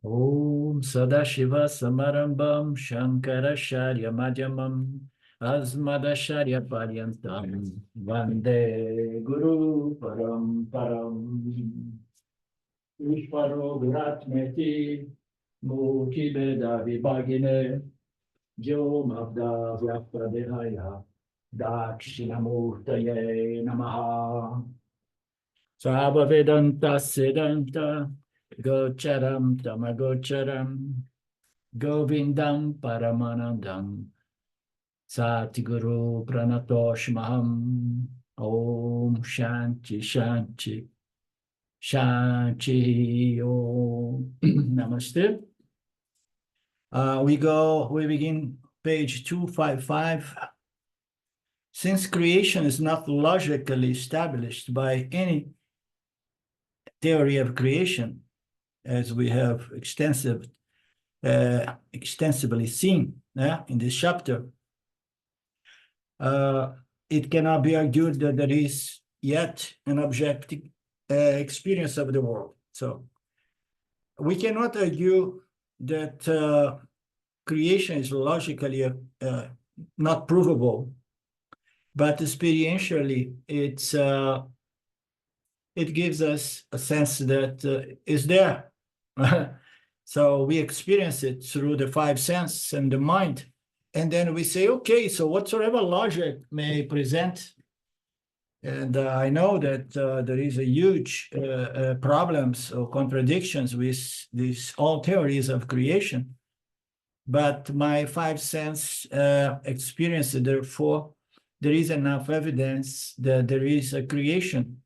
Om Sadashiva Samarambam Shankaracharya Madhyamam Asmadacharya Paryantam Vande Guru Paramparam Ishvaro Viratmeti Murti Veda Vibhagine Vyomavda Vyapradehaya Dakshinamurtaye Namaha Sava Vedanta Siddhanta Gocharam Tamagocharam Govindam Paramanandam Satguru Pranatoshmaham Om Shanti Shanti Shanti Om Namaste. We begin page 255. Since creation is not logically established by any theory of creation, as we have extensively seen in this chapter, it cannot be argued that there is yet an objective experience of the world. So we cannot argue that creation is logically not provable, but experientially it gives us a sense that it's there. So we experience it through the five senses and the mind. And then we say, okay, so whatsoever logic may present, and I know that there is a huge problems or contradictions with these all theories of creation, but my five sense experience, therefore, there is enough evidence that there is a creation.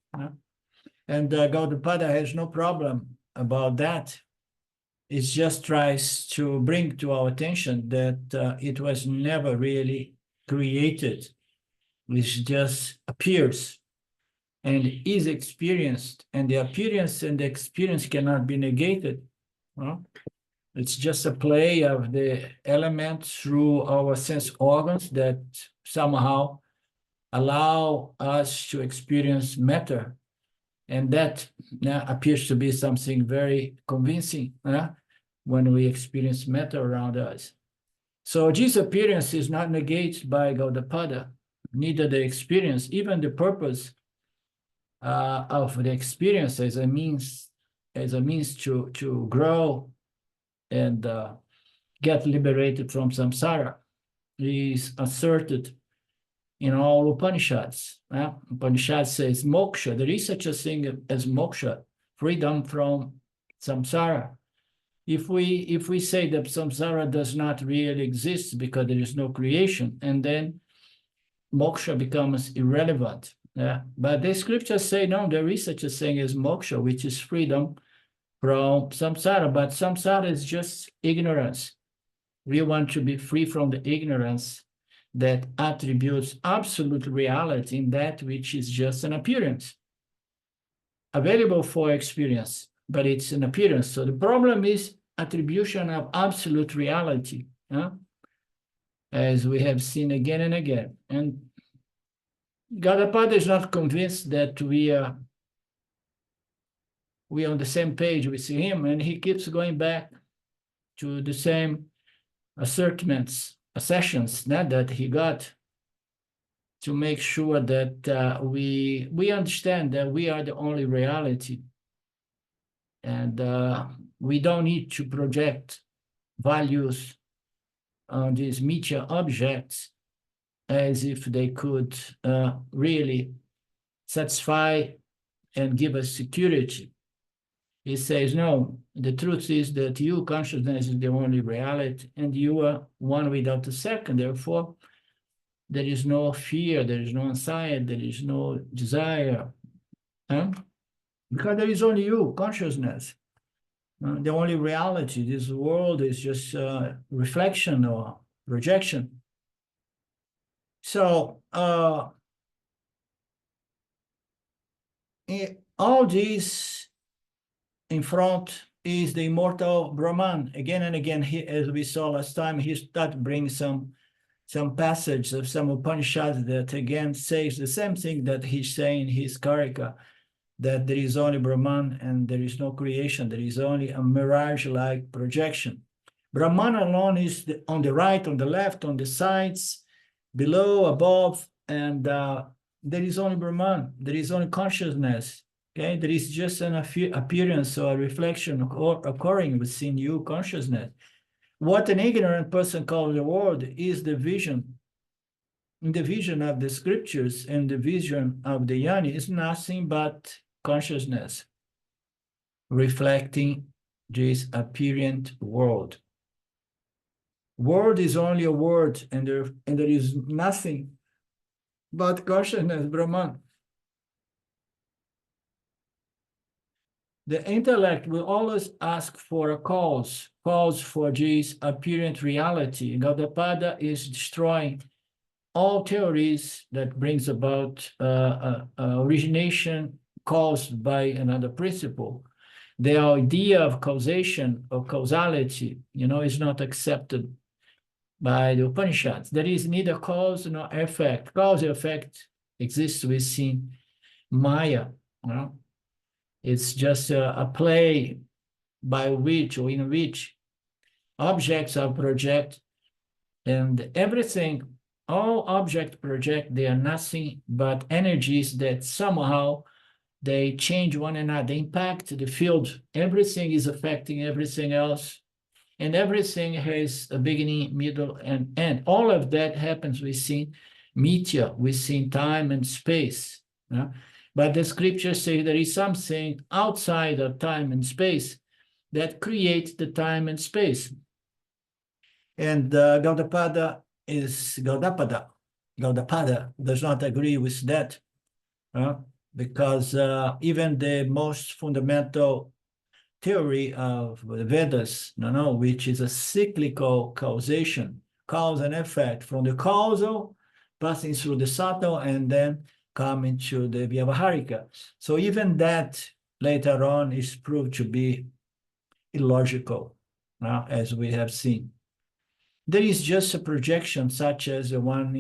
And Gaudapada has no problem about that. It just tries to bring to our attention that it was never really created. It just appears and is experienced, and the appearance and the experience cannot be negated. It's just a play of the elements through our sense organs that somehow allow us to experience matter. And that appears to be something very convincing when we experience matter around us. So this appearance is not negated by Gaudapada, neither the experience, even the purpose of the experience as a means to grow and get liberated from samsara is asserted in all Upanishads. Upanishad says moksha, there is such a thing as moksha, freedom from samsara. If we say that samsara does not really exist because there is no creation, and then moksha becomes irrelevant. But the scriptures say, no, there is such a thing as moksha, which is freedom from samsara, but samsara is just ignorance. We want to be free from the ignorance that attributes absolute reality in that which is just an appearance, available for experience, but it's an appearance. So the problem is attribution of absolute reality, as we have seen again and again. And Gaudapada is not convinced that we are on the same page with him, and he keeps going back to the same assertions that he got to make sure that we understand that we are the only reality, and we don't need to project values on these mithya objects as if they could really satisfy and give us security. He says, no, the truth is that you, consciousness, is the only reality, and you are one without a second. Therefore, there is no fear, there is no anxiety, there is no desire. Because there is only you, consciousness. The only reality. This world is just reflection or projection. So, all these in front is the immortal Brahman. Again and again, as we saw last time, he started bringing some passage of some Upanishads that again says the same thing that he's saying in his Karika. that there is only Brahman and there is no creation. There is only a mirage-like projection. Brahman alone is on the right, on the left, on the sides, below, above, and there is only Brahman. There is only consciousness. Okay, there is just an appearance or a reflection occurring within you, consciousness. What an ignorant person calls the world is the vision. In the vision of the scriptures and the vision of the Yoni is nothing but consciousness reflecting this apparent world. Word is only a word, and there is nothing but consciousness, Brahman. The intellect will always ask for a cause for this apparent reality. Gaudapada is destroying all theories that brings about origination caused by another principle. The idea of causation or causality, is not accepted by the Upanishads. There is neither cause nor effect. Cause and effect exists within Maya. It's just a play by which or in which objects are projected, and everything, all objects project, they are nothing but energies that somehow they change one another, they impact the field. Everything is affecting everything else, and everything has a beginning, middle, and end. All of that happens within Mithya, within time and space. But the scriptures say there is something outside of time and space that creates the time and space. And Gaudapada does not agree with that, because even the most fundamental theory of the Vedas, which is a cyclical causation, cause and effect, from the causal passing through the subtle and then coming to the Vyavaharika. So even that later on is proved to be illogical, as we have seen. There is just a projection such as the one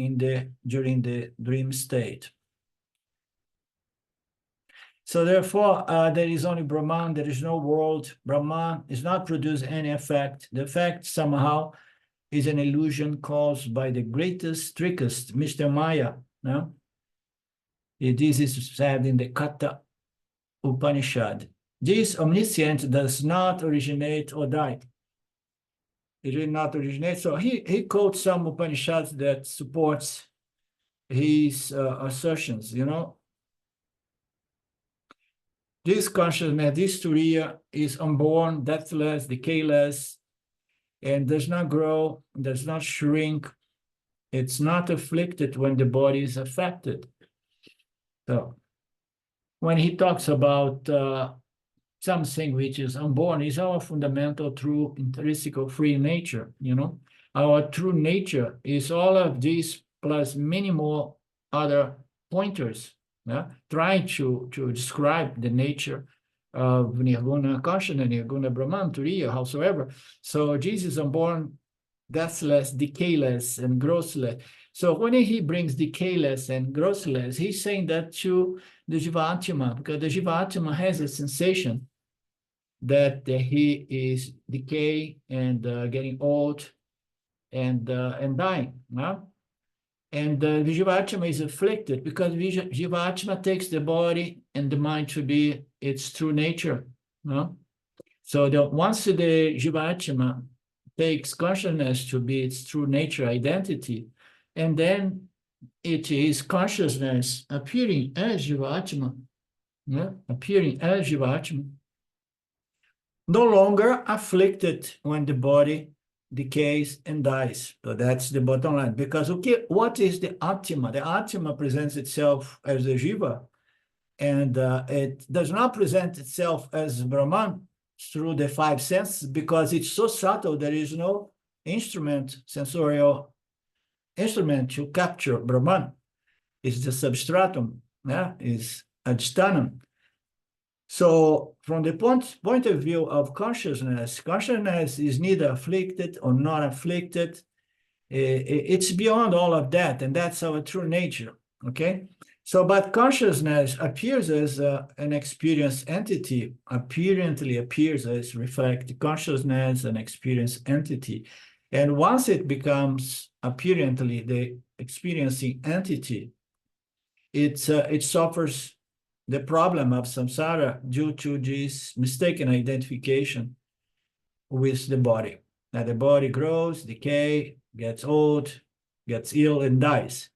during the dream state. So therefore, there is only Brahman, there is no world. Brahman is not produce any effect. The effect somehow is an illusion caused by the greatest, trickiest, Mr. Maya. This is said in the Katha Upanishad. This omniscient does not originate or die. It did not originate. So he quotes some Upanishads that supports his assertions, This consciousness, this Turiya, is unborn, deathless, decayless, and does not grow, does not shrink. It's not afflicted when the body is affected. So when he talks about something which is unborn, is our fundamental, true, intrinsic, free nature, Our true nature is all of these plus many more other pointers, trying to describe the nature of Nirguna consciousness, Nirguna Brahman, Turiya, howsoever. So Jesus is unborn, deathless, decayless, and growthless. So when he brings decayless and growthless, he's saying that to the Jivatma, because the Jivatma has a sensation that he is decaying and getting old and dying. And the Jivatma is afflicted because Jivatma takes the body and the mind to be its true nature. So once the Jivatma takes consciousness to be its true nature, identity, and then it is consciousness appearing as Jivatma, appearing as Jivatma, no longer afflicted when the body decays and dies. So that's the bottom line. Because, what is the Atma? The Atma presents itself as a Jiva, and it does not present itself as Brahman through the five senses because it's so subtle, there is no sensorial instrument to capture Brahman. It's the substratum, is adhisthanam. So from the point of view of consciousness is neither afflicted or not afflicted. It's beyond all of that, and that's our true nature, okay? So, but consciousness appears as an experience entity, apparently appears as reflect consciousness, an experience entity. And once it becomes apparently the experiencing entity, it suffers the problem of samsara due to this mistaken identification with the body. That the body grows, decay, gets old, gets ill, and dies.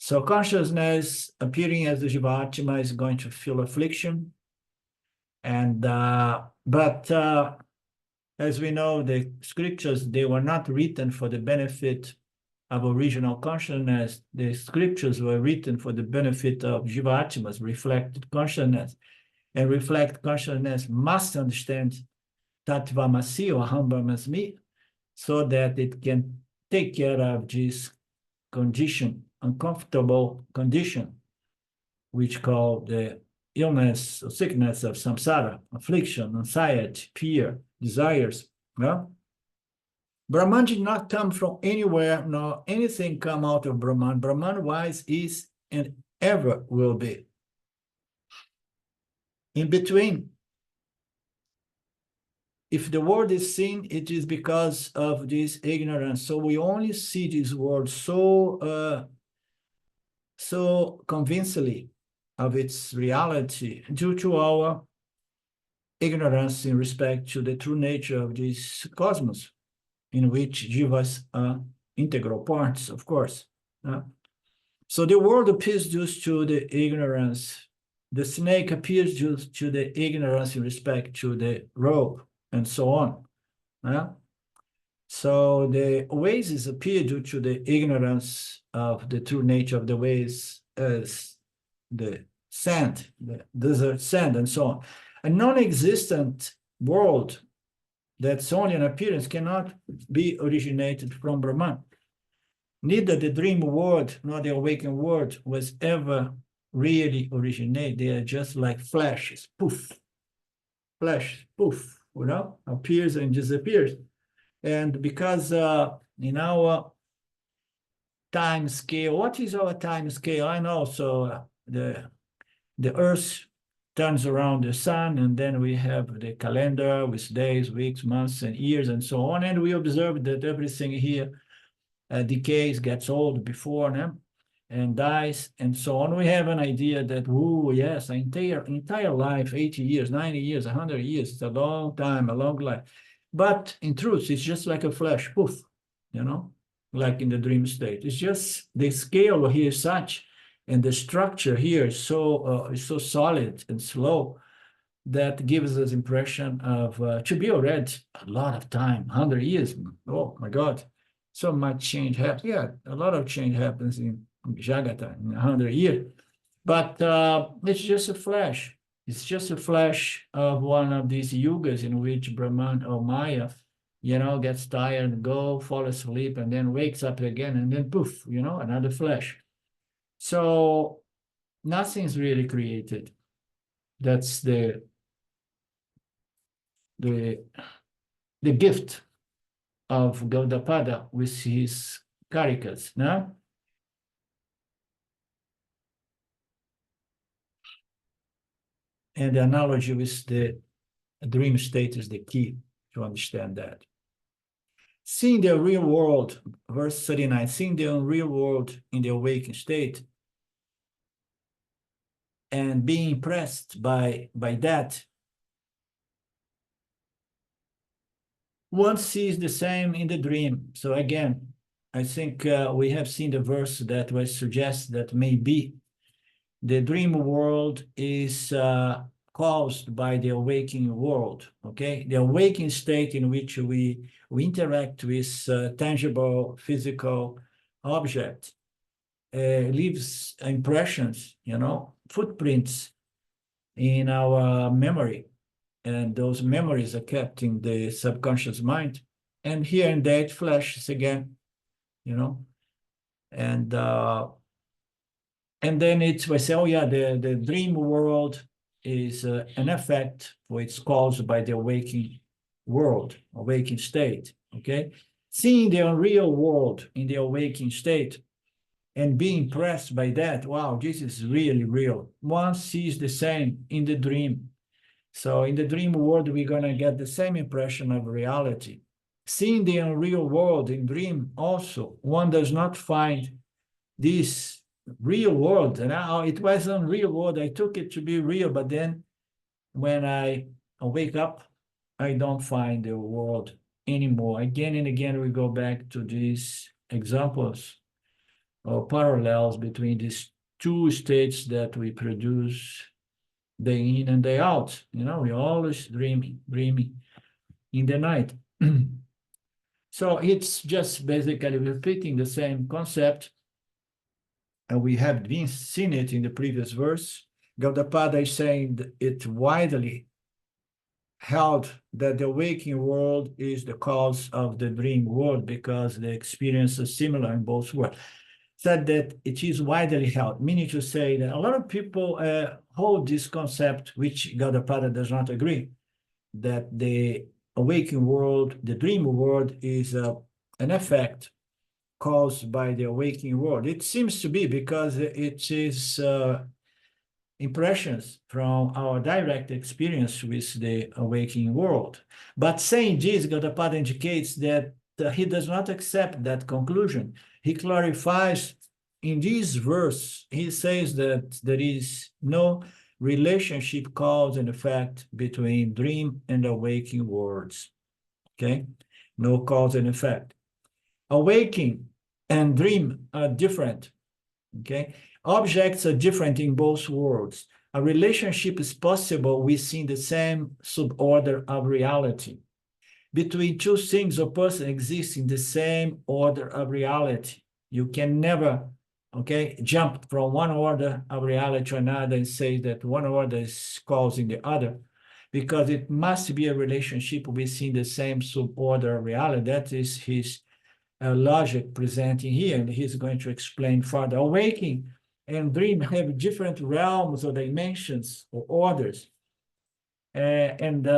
So consciousness appearing as the Jivatma is going to feel affliction. And but as we know, the scriptures, they were not written for the benefit of original consciousness. The scriptures were written for the benefit of Jivatmas, reflected consciousness. And reflect consciousness must understand Tattvamasi or Aham Brahmasmi, so that it can take care of this condition, uncomfortable condition, which called the illness or sickness of samsara, affliction, anxiety, fear, desires. Well, Brahman did not come from anywhere, nor anything come out of Brahman. Brahman wise is and ever will be. In between, if the world is seen, it is because of this ignorance. So we only see this world so convincingly of its reality due to our ignorance in respect to the true nature of this cosmos, in which jivas are integral parts, of course. So the world appears due to the ignorance. The snake appears due to the ignorance in respect to the rope, and so on. So the oasis appear due to the ignorance of the true nature of the waves as the sand, the desert sand, and so on. A non-existent world that's only an appearance cannot be originated from Brahman. Neither the dream world nor the awakened world was ever really originate. They are just like flashes, poof, flash, poof, appears and disappears. And because in our time scale, what is our time scale? I know, so the Earth turns around the sun, and then we have the calendar with days, weeks, months, and years, and so on. And we observe that everything here decays, gets old before them, and dies, and so on. We have an idea that, oh, yes, entire life, 80 years, 90 years, 100 years, it's a long time, a long life. But in truth, it's just like a flash, poof, like in the dream state. It's just the scale here is such, and the structure here is so solid and slow that gives us impression of to be already a lot of time, 100 years. Oh my God, so much change happens. Yeah, a lot of change happens in Jagata in 100 years, but it's just a flash. It's just a flash of one of these yugas in which Brahman or Maya, gets tired, fall asleep, and then wakes up again, and then poof, another flash. So nothing's really created. That's the gift of Gaudapada with his Karikas, no? And the analogy with the dream state is the key to understand that. Seeing the real world, verse 39, seeing the unreal world in the awakened state and being impressed by that, one sees the same in the dream. So again, I think we have seen the verse that was suggests that maybe the dream world is caused by the awakening world, okay? The awakening state in which we interact with tangible physical object leaves impressions, footprints in our memory. And those memories are kept in the subconscious mind. And here and there it flashes again, and then we say, oh yeah, the dream world is an effect, for it's caused by the awakening world, awakening state, okay? Seeing the unreal world in the awakening state and be impressed by that. Wow, this is really real. One sees the same in the dream. So in the dream world, we're going to get the same impression of reality. Seeing the unreal world in dream also, one does not find this real world. And it was unreal world. I took it to be real, but then when I wake up, I don't find the world anymore. Again and again, we go back to these examples or parallels between these two states that we produce day in and day out. You know, we always dreaming in the night. So it's just basically repeating the same concept. And we have been seen it in the previous verse. Gaudapada is saying that it widely held that the waking world is the cause of the dream world because the experience is similar in both worlds. Said that it is widely held, meaning to say that a lot of people hold this concept, which Gaudapada does not agree, that the waking world, the dream world, is an effect caused by the waking world. It seems to be because it is impressions from our direct experience with the awakening world. But saying this, Gaudapada indicates that he does not accept that conclusion. He clarifies in this verse, he says that there is no relationship, cause and effect between dream and awaking worlds. Okay? No cause and effect. Awaking and dream are different. Okay? Objects are different in both worlds. A relationship is possible within the same suborder of reality. Between two things or person exists in the same order of reality. You can never, okay, jump from one order of reality to another and say that one order is causing the other, because it must be a relationship within the same suborder of reality. That is his logic presenting here, and he's going to explain further. Awaking and dream have different realms or dimensions or orders, and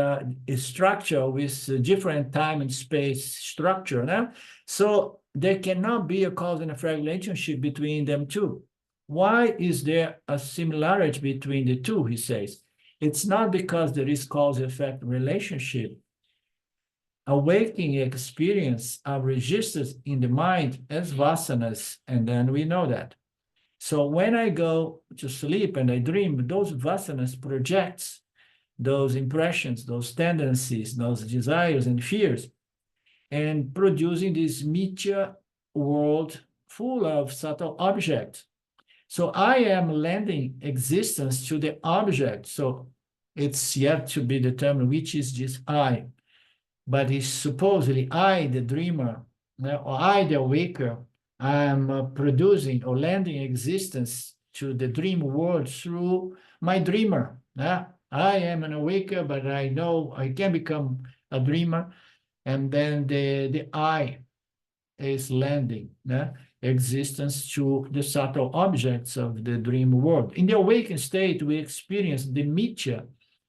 structure with different time and space structure. Now, so there cannot be a cause and effect relationship between them two. Why is there a similarity between the two, he says? It's not because there is cause-effect relationship. Awakening experience are registered in the mind as vasanas, and then we know that. So when I go to sleep and I dream, those vasanas projects those impressions, those tendencies, those desires and fears, and producing this mithya world full of subtle objects. So I am lending existence to the object. So it's yet to be determined which is this I. But it's supposedly I, the dreamer, or I, the awaker, I'm producing or lending existence to the dream world through my dreamer. I am an awaker, but I know I can become a dreamer. And then the I is lending existence to the subtle objects of the dream world. In the awakened state, we experience the mithya,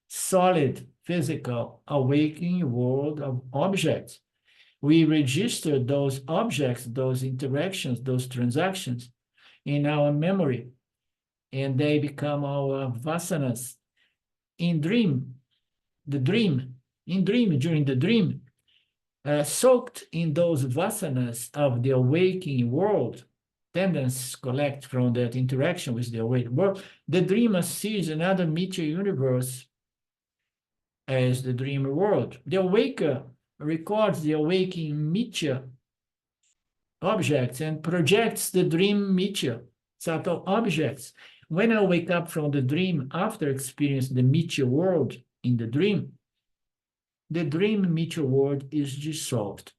solid, physical, awakening world of objects. We register those objects, those interactions, those transactions in our memory, and they become our vasanas. In dream, during the dream, soaked in those vasanas of the awakening world, tendencies collect from that interaction with the awakened world, the dreamer sees another mithya universe as the dream world. The awaker records the awakening mithya objects and projects the dream mithya, subtle objects. When I wake up from the dream after experiencing the mithya world in the dream mithya world is dissolved.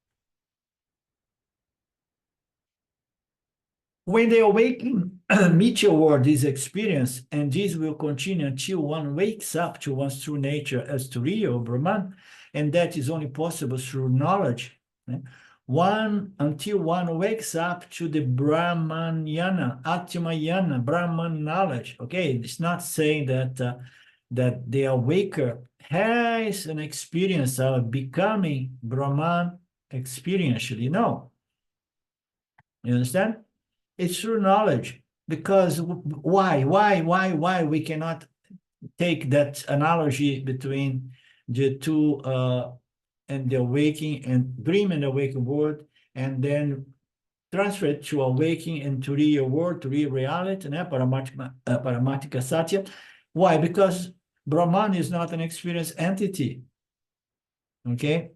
When the awakening mithya world is experienced, and this will continue until one wakes up to one's true nature as Turiya or Brahman, and that is only possible through knowledge, until one wakes up to the Brahmanyana, Atmayana, Brahman knowledge. Okay, it's not saying that that the awaker has an experience of becoming Brahman experientially. No. You understand? It's through knowledge. Because why we cannot take that analogy between the two and the waking and dream and the waking world, and then transfer it to a waking and to real world, to real reality, paramatika satya. Why? Because Brahman is not an experienced entity. Okay?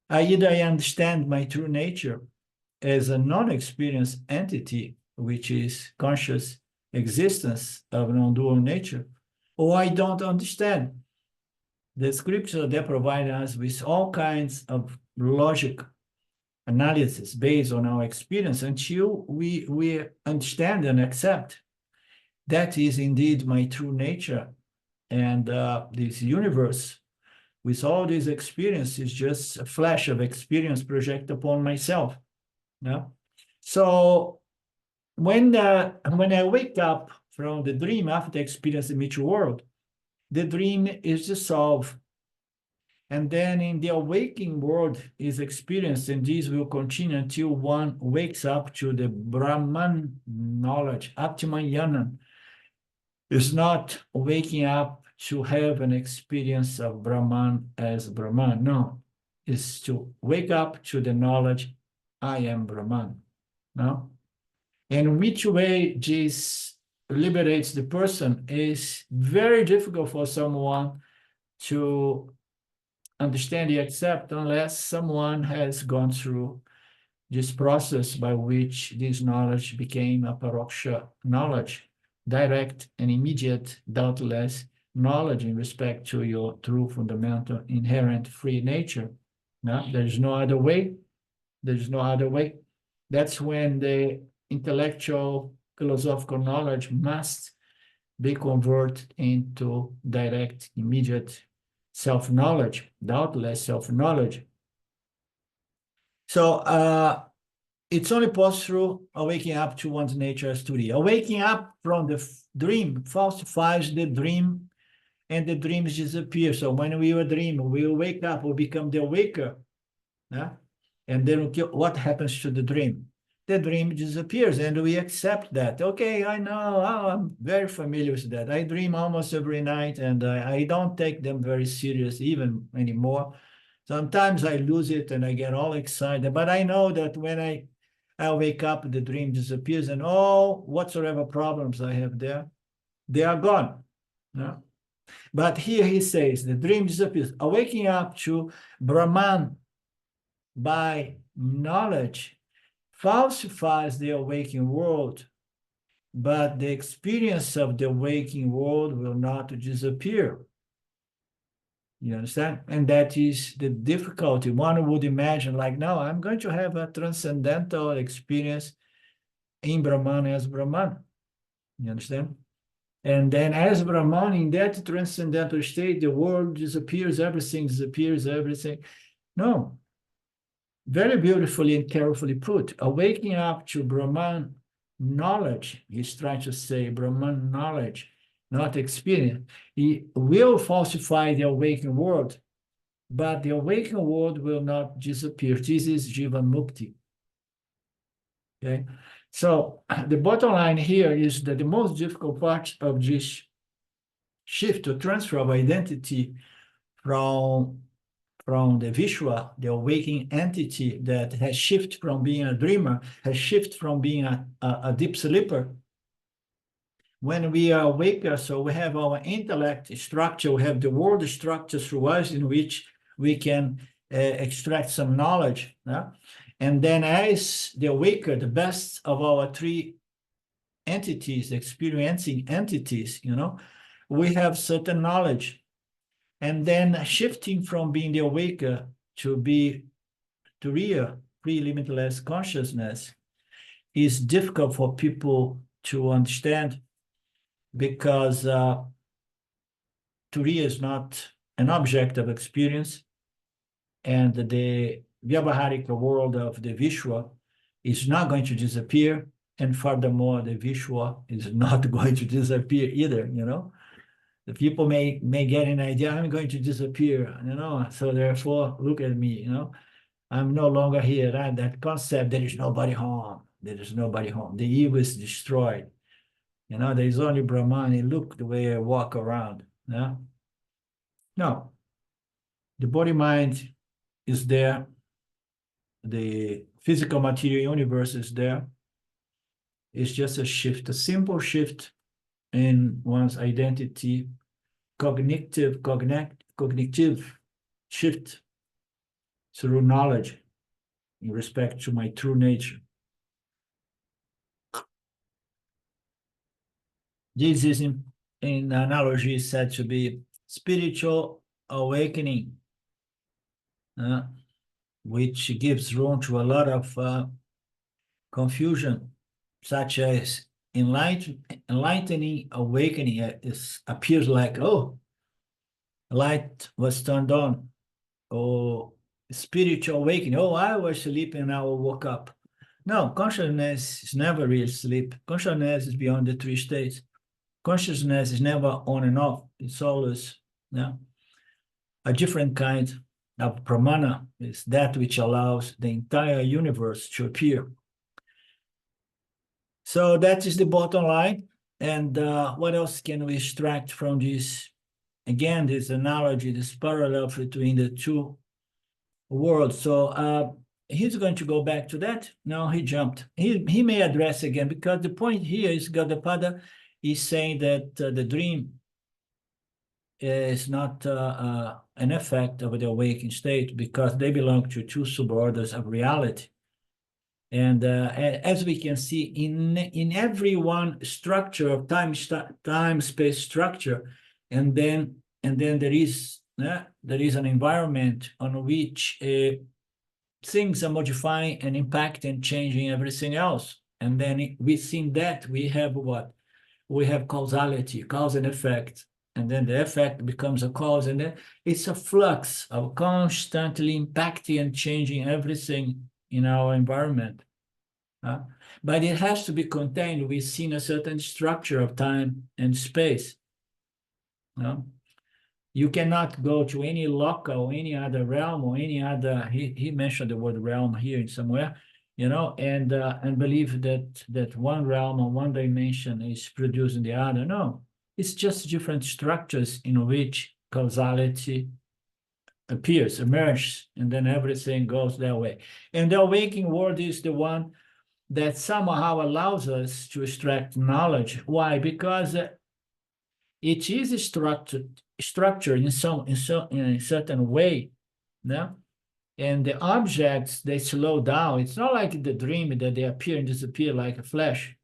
Either I understand my true nature as a non-experienced entity, which is conscious existence of non-dual nature, or I don't understand. The scripture, they provide us with all kinds of logic analysis based on our experience until we understand and accept that is indeed my true nature, and this universe with all these experiences just a flash of experience projected upon myself. Yeah. So when I wake up from the dream after experiencing the material world, the dream is dissolved. And then in the awakening world is experienced, and this will continue until one wakes up to the Brahman knowledge. Atmayanan is not waking up to have an experience of Brahman as Brahman. No, it's to wake up to the knowledge, I am Brahman. No? And which way this liberates the person is very difficult for someone to understand and accept unless someone has gone through this process by which this knowledge became a paroksha knowledge, direct and immediate, doubtless knowledge in respect to your true fundamental inherent free nature. No? There's no other way. There's no other way. That's when the intellectual philosophical knowledge must be converted into direct, immediate self-knowledge, doubtless self-knowledge. So it's only possible waking up to one's nature as Turiya. Waking up from the dream falsifies the dream, and the dreams disappear. So when we dream, we wake up, we become the waker. Yeah? And then what happens to the dream? The dream disappears, and we accept that. Okay, I know, I'm very familiar with that. I dream almost every night, and I don't take them very serious even anymore. Sometimes I lose it and I get all excited, but I know that when I wake up, the dream disappears, and all whatsoever problems I have there, they are gone. Yeah? But here he says, the dream disappears. Waking up to Brahman by knowledge falsifies the awakening world, but the experience of the waking world will not disappear. You understand? And that is the difficulty. One would imagine like, no, I'm going to have a transcendental experience in Brahman as Brahman. You understand? And then as Brahman, in that transcendental state, the world disappears, everything disappears, everything. No. Very beautifully and carefully put. Awaking up to Brahman knowledge, he's trying to say Brahman knowledge, not experience. He will falsify the awakened world, but the awakened world will not disappear. This is Jivan Mukti. Okay? So the bottom line here is that the most difficult part of this shift to transfer of identity from the Vishwa, the awakening entity that has shifted from being a dreamer, has shifted from being a deep sleeper. When we are awakened, so we have our intellect structure, we have the world structure through us in which we can extract some knowledge. Yeah? And then as the awaker, the best of our three entities, experiencing entities, we have certain knowledge. And then shifting from being the awaker to be Turiya, pre-limitless consciousness, is difficult for people to understand because Turiya is not an object of experience, and the Vyavaharika world of the Vishwa is not going to disappear, and furthermore, the Vishwa is not going to disappear either, The people may get an idea, I'm going to disappear, so therefore, look at me, I'm no longer here, right? That concept, there is nobody home, there is nobody home. The ego is destroyed. There is only Brahman. And look the way I walk around. No, the body mind is there. The physical material universe is there. It's just a shift, a simple shift in one's identity, cognitive shift through knowledge in respect to my true nature. This is in analogy said to be spiritual awakening, which gives room to a lot of confusion, such as enlightening awakening appears like, oh, light was turned on, or spiritual awakening, oh, I was sleeping, now I woke up. No, consciousness is never really sleep. Consciousness is beyond the three states. Consciousness is never on and off. It's always a different kind of pramana. Is that which allows the entire universe to appear. So that is the bottom line. And what else can we extract from this? Again, this analogy, this parallel between the two worlds. So he's going to go back to that. No, he jumped. He may address again, because the point here is Gaudapada is saying that the dream is not an effect of the awakened state, because they belong to two suborders of reality. And as we can see in every one structure of time space structure, and then there is an environment on which things are modifying and impacting and changing everything else. And then within that we have what? We have causality, cause and effect. And then the effect becomes a cause, and then it's a flux of constantly impacting and changing everything in our environment. But it has to be contained within a certain structure of time and space. You cannot go to any local, any other realm, or any other, he mentioned the word realm here in somewhere, and believe that one realm or one dimension is producing the other. No, it's just different structures in which causality appears, emerges, and then everything goes that way. And the awakening world is the one that somehow allows us to extract knowledge. Why? Because it is structured in a certain way, no? And the objects, they slow down. It's not like the dream that they appear and disappear like a flash.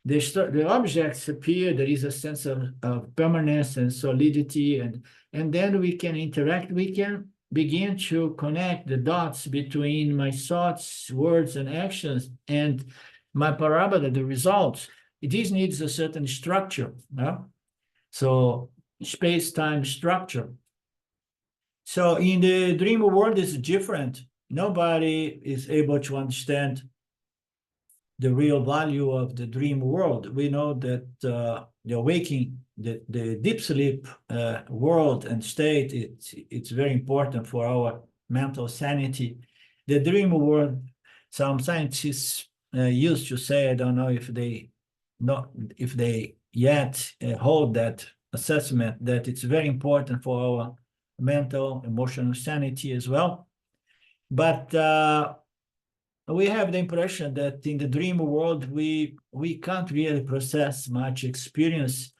The objects appear, there is a sense of permanence and solidity, and then we can interact, we can begin to connect the dots between my thoughts, words, and actions, and my parabola, the results. This needs a certain structure, no? So space-time structure. So in the dream world, it's different. Nobody is able to understand the real value of the dream world. We know that the awakening, the deep sleep world and state, it's very important for our mental sanity. The dream world, some scientists used to say, I don't know if they yet hold that assessment, that it's very important for our mental, emotional sanity as well. But we have the impression that in the dream world, we can't really process much experience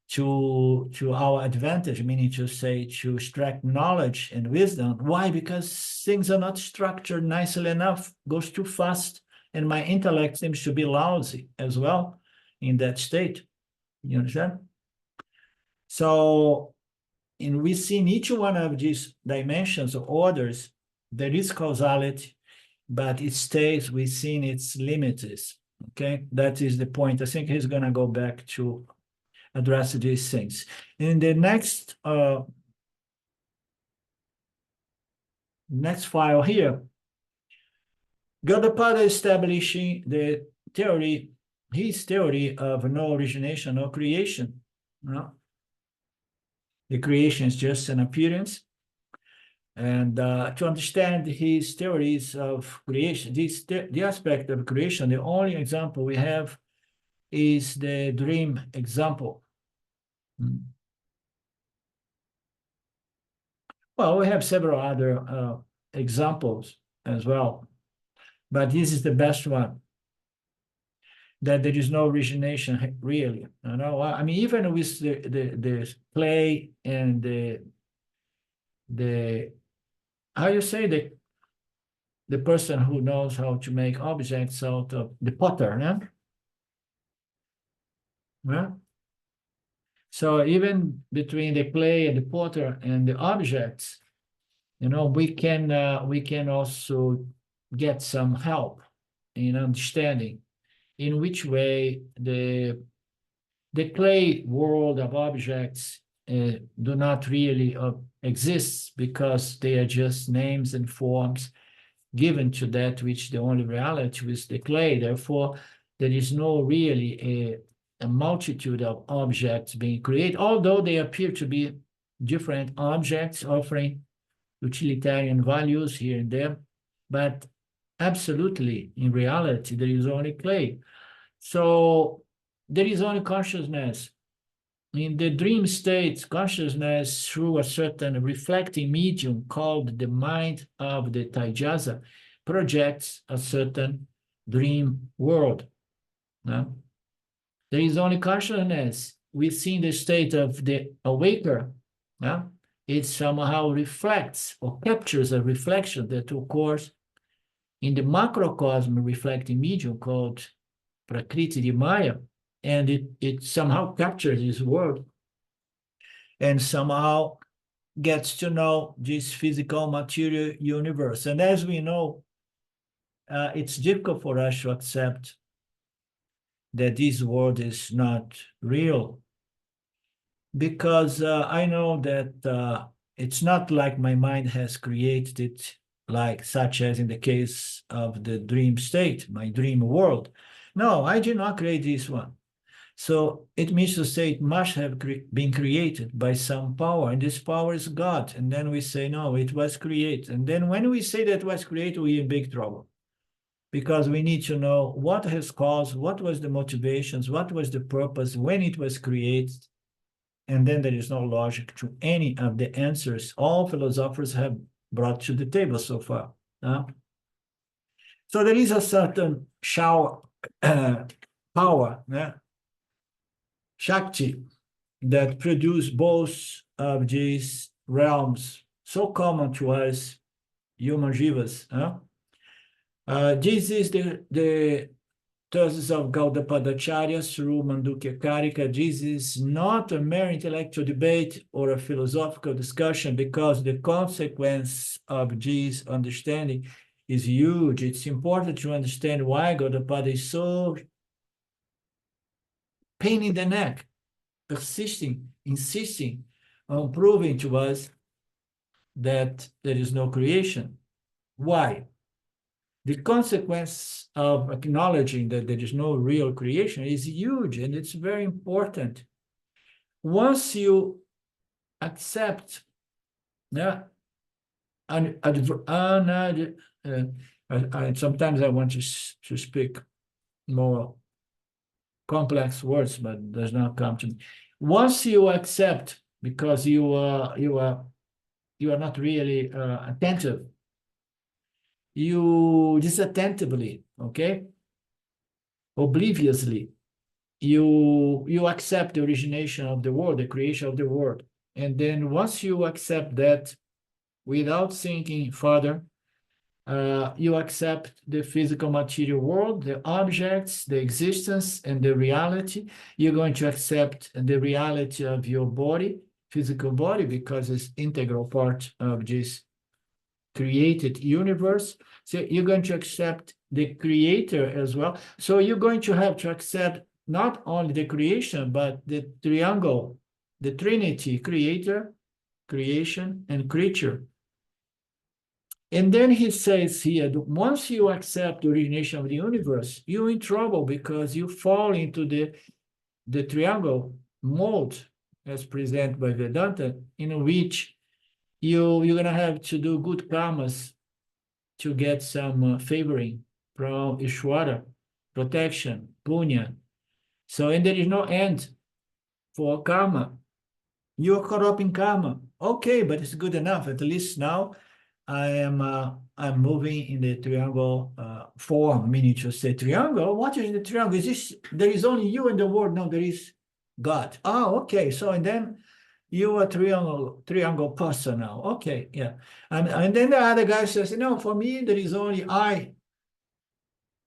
to our advantage, meaning to say, to extract knowledge and wisdom. Why? Because things are not structured nicely enough, goes too fast, and my intellect seems to be lousy as well in that state. You understand? So, we see in each one of these dimensions or orders, there is causality, but it stays within its limits. Okay, that is the point. I think he's going to go back to address these things. In the next file here, Gaudapada establishing the theory, his theory of no origination, no creation. No? The creation is just an appearance. And to understand his theories of creation, the aspect of creation, the only example we have is the dream example. Well, we have several other examples as well, but this is the best one, that there is no origination really. You know, I mean, even with the clay and the how you say, the person who knows how to make objects out of the potter, yeah? Yeah. So even between the clay and the potter and the objects, you know, we can also get some help in understanding in which way the clay world of objects do not really exist, because they are just names and forms given to that which the only reality is the clay. Therefore, there is no really a multitude of objects being created, although they appear to be different objects offering utilitarian values here and there, but absolutely, in reality, there is only clay. So there is only consciousness. In the dream state, consciousness, through a certain reflecting medium called the mind of the Taijasa, projects a certain dream world. No? There is only consciousness within the state of the awaker. No? It somehow reflects or captures a reflection that occurs in the macrocosm reflecting medium called Prakriti Maya, and it somehow captures this world and somehow gets to know this physical material universe. And as we know, it's difficult for us to accept that this world is not real, because I know that it's not like my mind has created it, like such as in the case of the dream state, my dream world. No, I did not create this one. So it means to say it must have been created by some power, and this power is God. And then we say, no, it was created. And then when we say that it was created, we're in big trouble, because we need to know what has caused, what was the motivations, what was the purpose, when it was created. And then there is no logic to any of the answers all philosophers have brought to the table so far. So there is a certain power, Shakti, that produce both of these realms so common to us human jivas. This is the thesis of Gaudapadacharya through Mandukya Karika. This is not a mere intellectual debate or a philosophical discussion, because the consequence of this understanding is huge. It's important to understand why Gaudapada is so pain in the neck, persisting, insisting on proving to us that there is no creation. Why? The consequence of acknowledging that there is no real creation is huge, and it's very important. Once you accept, sometimes I want to speak more complex words, but it does not come to me. Once you accept, because you are not really attentive, you disattentively, okay, obliviously, you accept the origination of the world, the creation of the world. And then once you accept that without thinking further, you accept the physical material world, the objects, the existence, and the reality. You're going to accept the reality of your body, physical body, because it's integral part of this created universe. So you're going to accept the creator as well. So you're going to have to accept not only the creation, but the triangle, the trinity, creator, creation, and creature. And then he says here, that once you accept the origination of the universe, you're in trouble, because you fall into the triangle mold as presented by Vedanta, in which you're gonna have to do good karmas to get some favoring from Ishwara, protection, punya. So, and there is no end for karma. You're caught up in karma. Okay, but it's good enough. At least now I'm moving in the triangle form, meaning to say triangle. What is the triangle? Is this there is only you in the world? No, there is God. Oh, okay. So and then you are triangle person now. Okay, yeah. And then the other guy says, no, for me there is only I,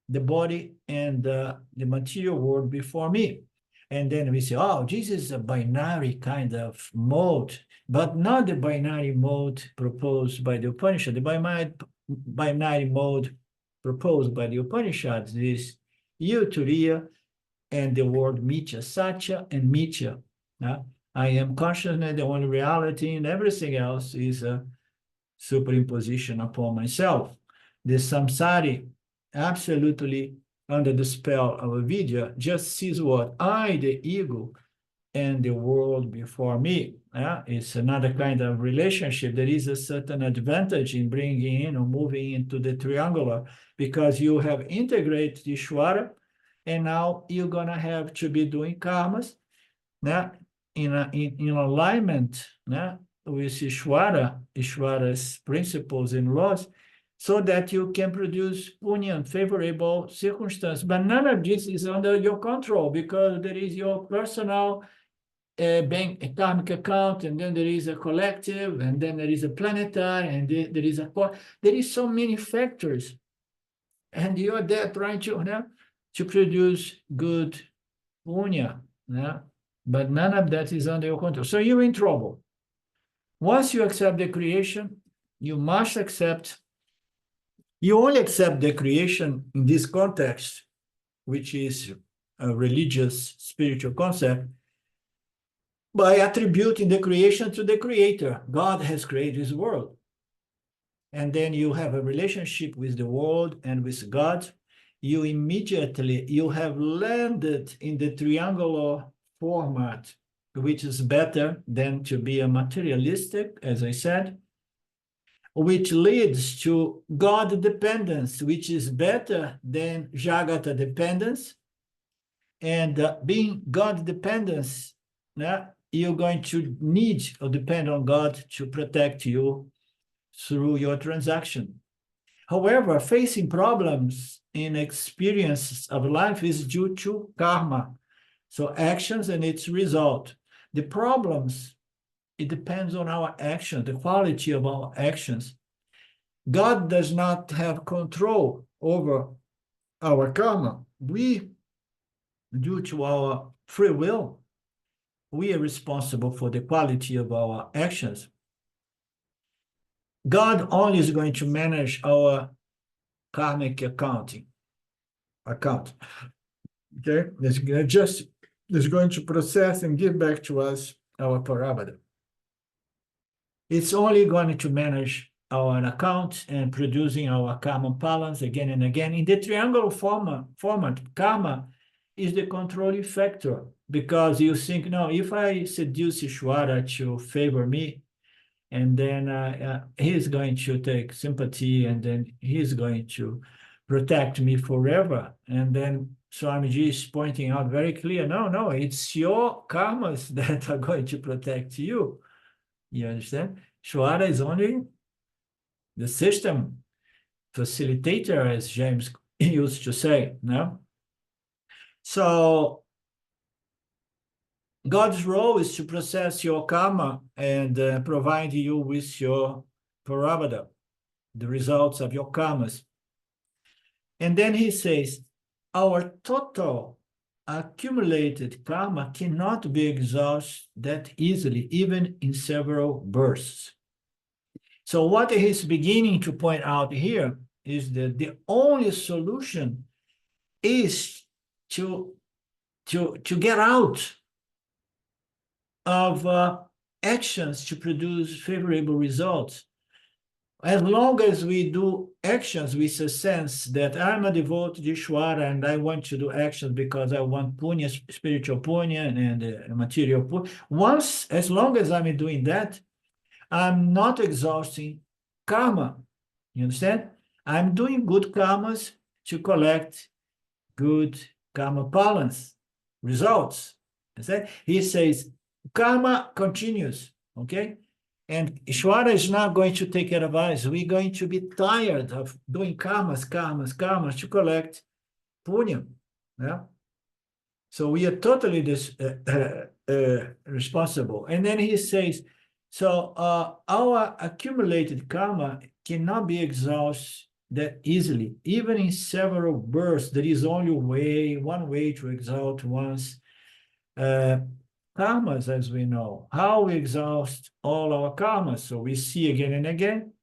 the body, and the material world before me. And then we say, oh, this is a binary kind of mode, but not the binary mode proposed by the Upanishad. The binary mode proposed by the Upanishads is you, Turiya, and the word Mithya, Satya and Mithya. I am consciousness, the only reality, and everything else is a superimposition upon myself. The samsari, absolutely under the spell of avidya, just sees what? I, the ego, and the world before me. It's another kind of relationship. There is a certain advantage in bringing in or moving into the triangular because you have integrated Ishwara, and now you're going to have to be doing karmas in alignment with Ishwara's principles and laws, so that you can produce punya, favorable circumstances. But none of this is under your control because there is your personal bank karmic account, and then there is a collective, and then there is a planetary, and there is there is so many factors, and you're there trying to produce good punya, but none of that is under your control. So you're in trouble. Once you accept the creation, you must accept. You only accept the creation in this context, which is a religious, spiritual concept, by attributing the creation to the creator. God has created this world. And then you have a relationship with the world and with God. You have landed in the triangular format, which is better than to be a materialistic, as I said, which leads to God dependence, which is better than Jagata dependence. And being God dependence, you're going to need or depend on God to protect you through your transaction. However, facing problems in experiences of life is due to karma. So actions and its result. The problems, it depends on our action, the quality of our actions. God does not have control over our karma. We, due to our free will, we are responsible for the quality of our actions. God only is going to manage our karmic account. Okay, it's going to process and give back to us our parabada. It's only going to manage our account and producing our karma balance again and again. In the triangular format, karma is the controlling factor, because you think, no, if I seduce Ishwara to favor me, and then he's going to take sympathy, and then he's going to protect me forever. And then Swamiji is pointing out very clear, no, it's your karmas that are going to protect you. You understand? Ishwara is only the system facilitator, as James used to say, no? So God's role is to process your karma and provide you with your parabada, the results of your karmas. And then he says, our total accumulated karma cannot be exhausted that easily, even in several bursts. So what he's beginning to point out here is that the only solution is to get out of actions to produce favorable results. As long as we do actions with a sense that I'm a devotee to Ishwara and I want to do actions because I want punya, spiritual punya and material punya, as long as I'm doing that, I'm not exhausting karma. You understand? I'm doing good karmas to collect good karma balance results. He says karma continues, okay? And Ishwara is not going to take advice. We're going to be tired of doing karmas to collect punya. Yeah. So we are totally responsible. And then he says, so our accumulated karma cannot be exhausted that easily. Even in several births, there is only one way to exhaust one's karmas, as we know. How we exhaust all our karmas. So we see again and again,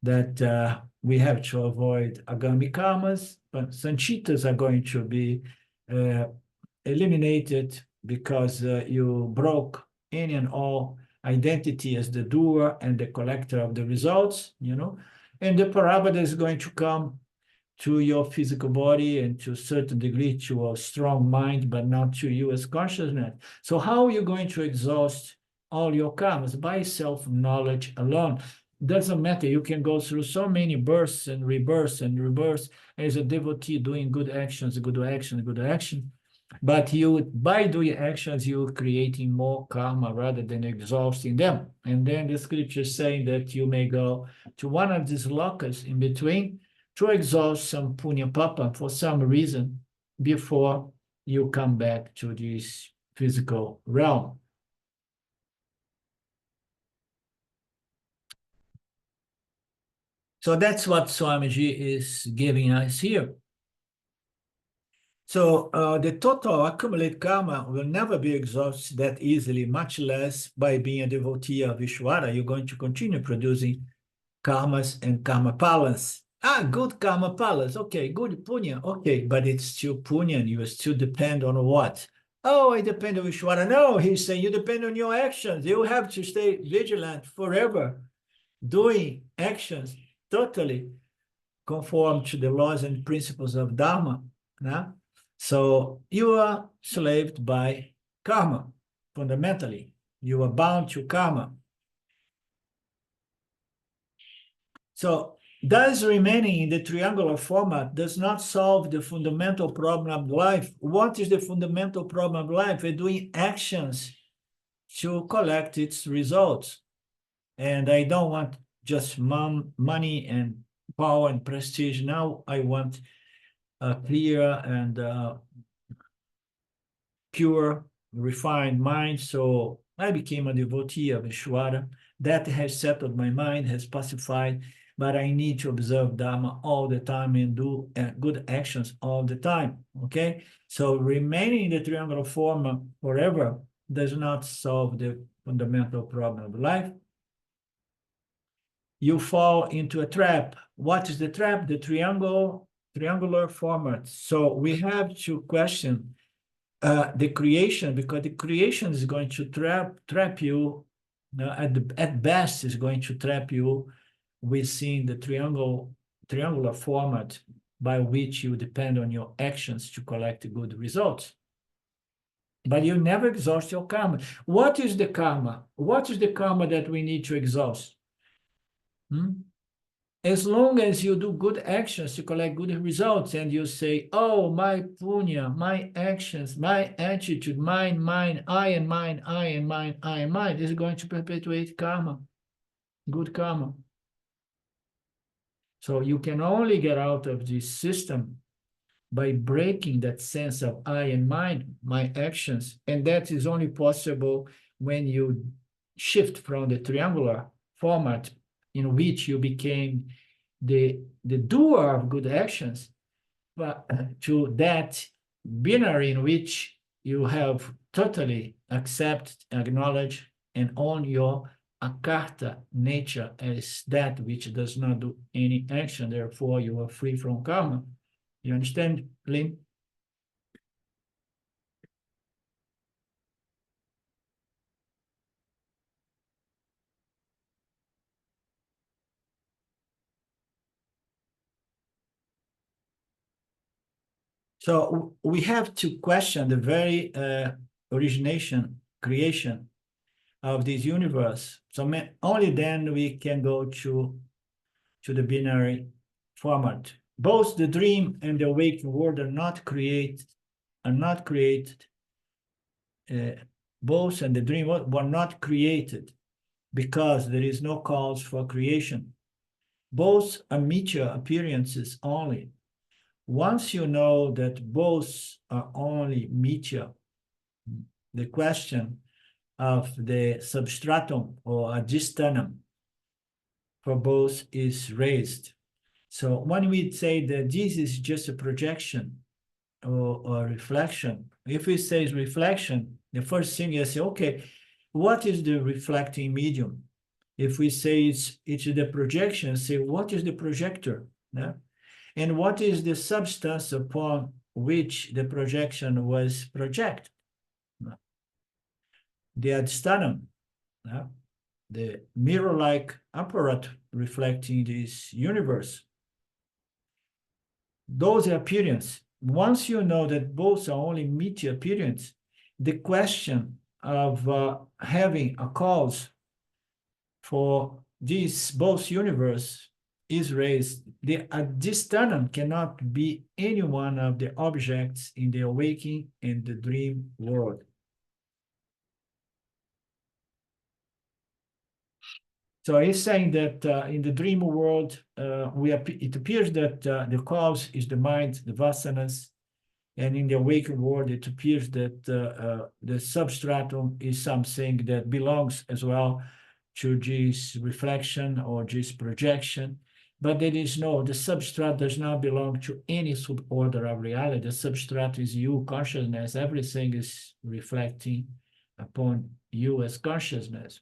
that we have to avoid agami karmas, but sanchitas are going to be eliminated because you broke any and all identity as the doer and the collector of the results, and the parabada is going to come to your physical body and to a certain degree to a strong mind, but not to you as consciousness. So how are you going to exhaust all your karmas? By self-knowledge alone. Doesn't matter. You can go through so many births and rebirths as a devotee doing good actions. But by doing actions, you're creating more karma rather than exhausting them. And then the scripture is saying that you may go to one of these lokas in between to exhaust some punya papa for some reason before you come back to this physical realm. So that's what Swamiji is giving us here. So the total accumulated karma will never be exhausted that easily, much less by being a devotee of Ishwara. You're going to continue producing karmas and karma balance. Good karma balance. Okay, good punya. Okay, but it's still punya and you still depend on what? Oh, I depend on Ishwara. No, he's saying you depend on your actions. You have to stay vigilant forever, doing actions totally conform to the laws and principles of Dharma. Nah? So you are slaved by karma, fundamentally. You are bound to karma. So thus remaining in the triangular format does not solve the fundamental problem of life. What is the fundamental problem of life? We're doing actions to collect its results. And I don't want just money and power and prestige. Now I want a clear and pure, refined mind. So I became a devotee of Ishwara. That has settled my mind, has pacified, but I need to observe Dharma all the time and do good actions all the time, okay? So remaining in the triangular form forever does not solve the fundamental problem of life. You fall into a trap. What is the trap? The triangular format. So we have to question the creation, because the creation is going to trap you, at best is going to trap you within the triangular format by which you depend on your actions to collect good results. But you never exhaust your karma. What is the karma? What is the karma that we need to exhaust? As long as you do good actions to collect good results and you say, oh, my punya, my actions, my attitude, mine, I and mine, I and mine, I and mine, is going to perpetuate karma, good karma. So you can only get out of this system by breaking that sense of I and mine, my actions. And that is only possible when you shift from the triangular format in which you became the doer of good actions, but to that binary in which you have totally accept, acknowledge, and own your akarta nature as that which does not do any action. Therefore, you are free from karma. You understand, Lynn? So we have to question the very origination, creation of this universe. So only then we can go to the binary format. Both the dream and the waking world are not created. Both and the dream were not created because there is no cause for creation. Both are meteor appearances only. Once you know that both are only meteor, the question of the substratum or adhistanum for both is raised. So when we say that this is just a projection or reflection, if we say reflection, the first thing is, okay, what is the reflecting medium? If we say it's the projection, say what is the projector? Yeah? And what is the substance upon which the projection was projected? The adhistanum, yeah? The mirror-like apparatus reflecting this universe. Those are appearance. Once you know that both are only meteor appearance, the question of having a cause for this both universe is raised. The adhistanum cannot be any one of the objects in the waking and the dream world. So he's saying that in the dream world, it appears that the cause is the mind, the vasanas, and in the awakened world, it appears that the substratum is something that belongs as well to this reflection or this projection. But the substrate does not belong to any suborder of reality. The substrate is you, consciousness. Everything is reflecting upon you as consciousness.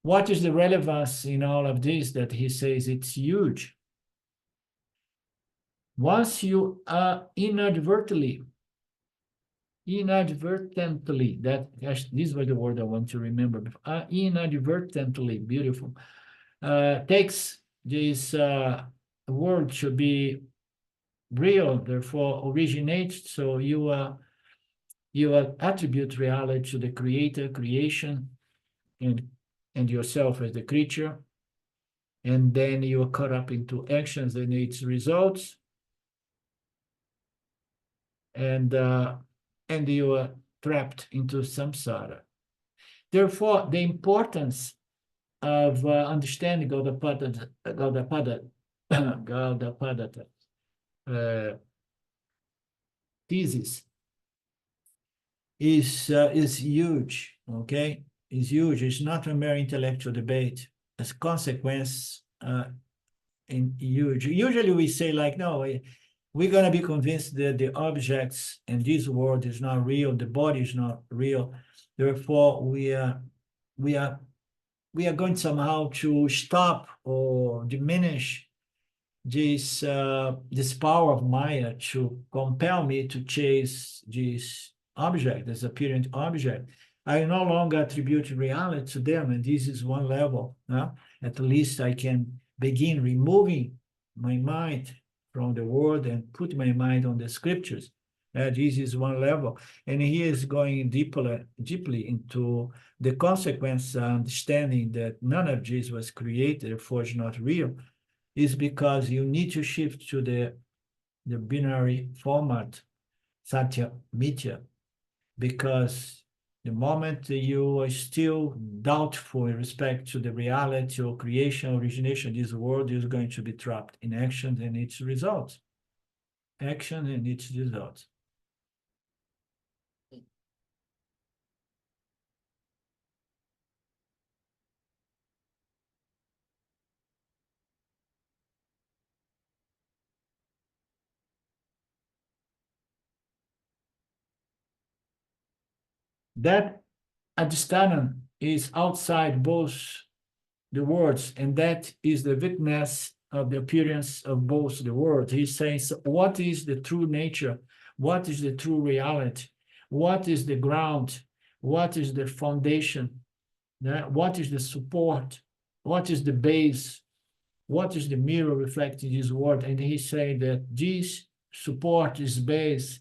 What is the relevance in all of this that he says it's huge? Once you are inadvertently, this was the word I want to remember, inadvertently, beautiful, takes this word to be real, therefore originates, so you attribute reality to the creator, creation, and yourself as the creature, and then you are caught up into actions and its results, and you are trapped into samsara. Therefore, the importance of understanding Gaudapada thesis is huge, okay? Is huge. It's not a mere intellectual debate. As a consequence, huge. Usually we say like, no, we're going to be convinced that the objects in this world is not real, the body is not real. Therefore, we are going somehow to stop or diminish this power of Maya to compel me to chase this object, this apparent object. I no longer attribute reality to them, and this is one level. At least I can begin removing my mind from the world and put my mind on the scriptures. This is one level. And he is going deeply into the consequence, understanding that none of this was created, therefore it's not real, is because you need to shift to the binary format, Satya Mithya, because the moment you are still doubtful in respect to the reality or creation, origination of this world, is going to be trapped in action and its results. Action and its results. That adhistanam is outside both the words, and that is the witness of the appearance of both the words. He says, what is the true nature? What is the true reality? What is the ground? What is the foundation? What is the support? What is the base? What is the mirror reflecting this world? And he said that this support, this base,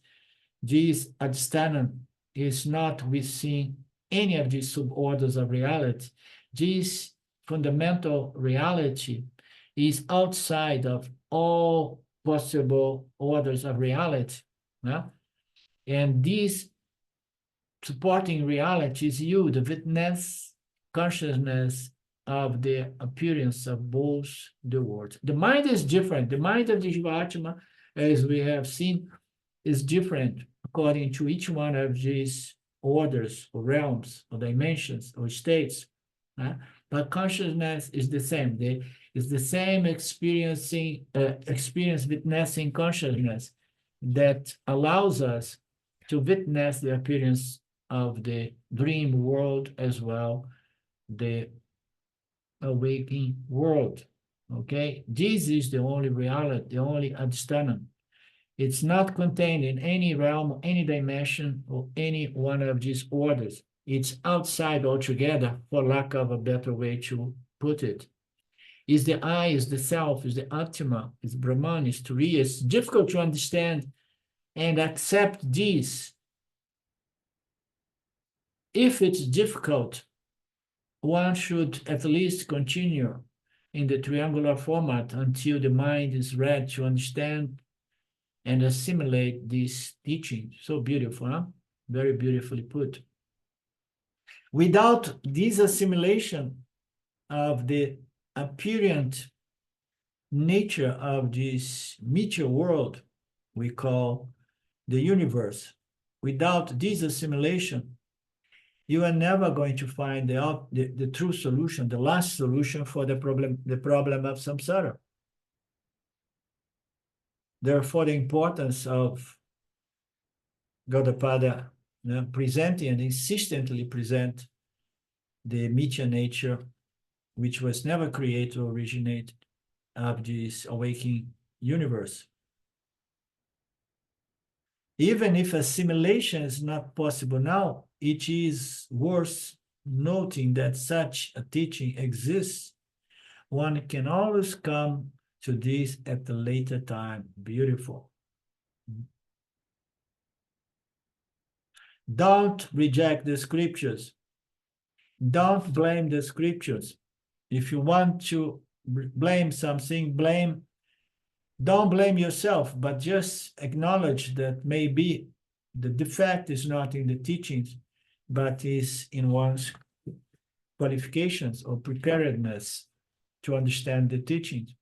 this adhistanam is not within any of these suborders of reality. This fundamental reality is outside of all possible orders of reality. Yeah? And this supporting reality is you, the witness consciousness of the appearance of both the worlds. The mind is different. The mind of the Jivatma, as we have seen, is different according to each one of these orders or realms or dimensions or states. But consciousness is the same. It's the same experience witnessing consciousness that allows us to witness the appearance of the dream world as well, the awakening world. Okay, this is the only reality, the only adstana. It's not contained in any realm, any dimension, or any one of these orders. It's outside altogether, for lack of a better way to put it. Is the I, is the self, is the Atma, is Brahman, is Turiya. It's difficult to understand and accept this. If it's difficult, one should at least continue in the triangular format until the mind is ready to understand and assimilate this teaching. So beautiful, huh? Very beautifully put. Without this assimilation of the apparent nature of this meteor world we call the universe, without this assimilation, you are never going to find the true solution, the last solution for the problem of samsara. Therefore, the importance of Gaudapada presenting and insistently present the meteor nature, which was never created or originated, of this awakening universe. Even if assimilation is not possible now, it is worth noting that such a teaching exists. One can always come to this at a later time. Beautiful. Don't reject the scriptures. Don't blame the scriptures. If you want to blame something, don't blame yourself, but just acknowledge that maybe the defect is not in the teachings, but is in one's qualifications or preparedness to understand the teachings.